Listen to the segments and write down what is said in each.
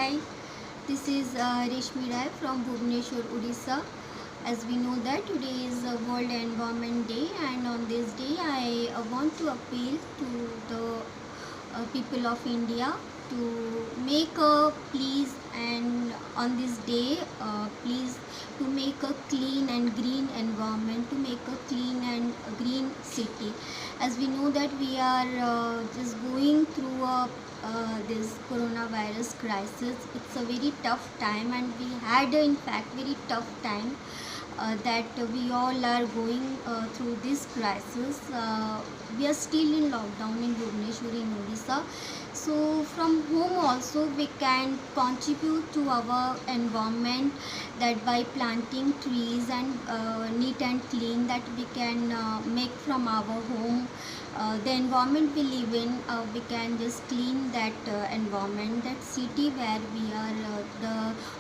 Hi, this is Reshmi Rai from Bhubaneswar, Odisha. As we know that today is World Environment Day, and on this day I want to appeal to the people of India to make a please, and on this day please to make a clean and green environment, to make a clean and green city. As we know that we are just going through this coronavirus crisis. It's a very tough time, and we had in fact very tough time that we all are going through this crisis. We are still in lockdown in Bhubaneswar in Odisha. So from home also we can contribute to our environment, that by planting trees and neat and clean, that we can make from our home. The environment we live in, we can just clean that environment, that city where we are, the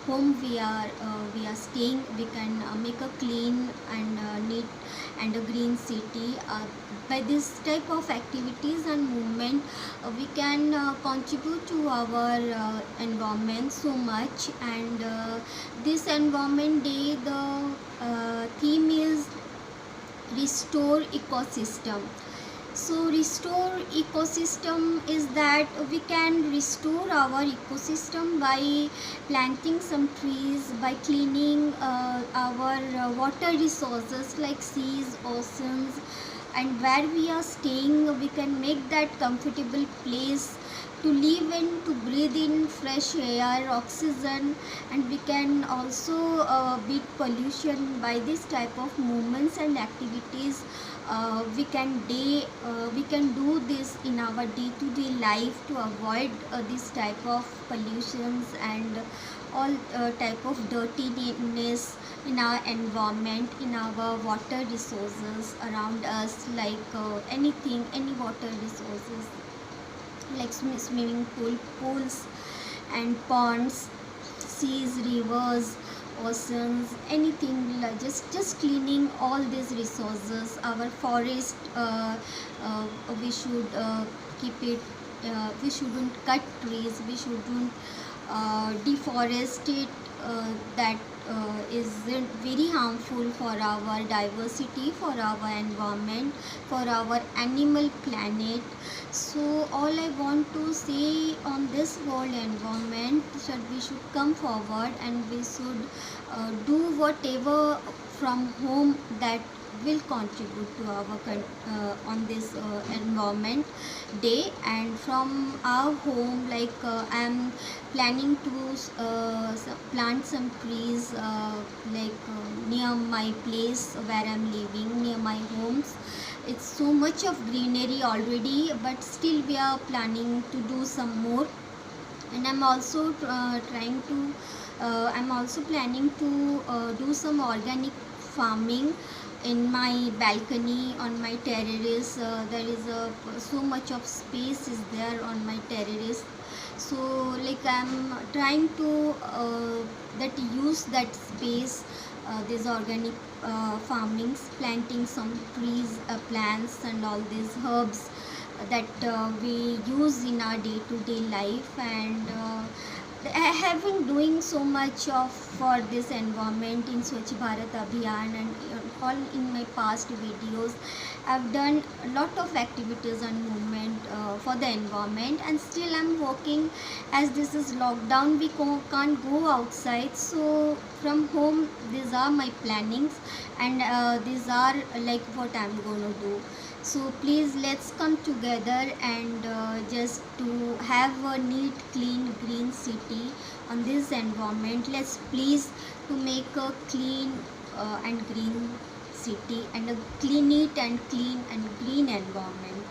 home we are staying. We can make a clean and neat and a green city. By this type of activities and movement, we can contribute to our environment so much. And this environment day, the theme is restore ecosystem. So restore ecosystem is that we can restore our ecosystem by planting some trees, by cleaning our water resources like seas, oceans, and where we are staying we can make that comfortable place to live in, to breathe in fresh air, oxygen. And we can also beat pollution by this type of movements and activities. We can do this in our day-to-day life to avoid this type of pollutions and all type of dirtiness in our environment, in our water resources around us, like anything, any water resources like swimming pools and ponds, seas, rivers, oceans, anything. Like just cleaning all these resources. Our forest, we should keep it. We shouldn't cut trees. We shouldn't deforest it. That is very harmful for our diversity, for our environment, for our animal planet. So all I want to say on this world environment, that we should come forward and we should do whatever from home that will contribute to our on this environment day. And from our home, like I am planning to plant some trees near my place where I am living, near my homes. It's so much of greenery already, but still we are planning to do some more. And I'm also I'm also planning to do some organic farming in my balcony, on my terrace. There is so much of space is there on my terrace. So like I'm trying to that use that space, this organic farmings, planting some trees, plants, and all these herbs that we use in our day-to-day life. And I have been doing so much of for this environment in Swachh Bharat Abhiyan, and all in my past videos I've done a lot of activities and movement for the environment. And still I'm working, as this is lockdown, we can't go outside. So from home these are my plannings, and these are like what I'm gonna do. So please, let's come together and just to have a neat, clean, green city on this environment. Let's please to make a clean and green city, and a clean, neat and clean and green environment.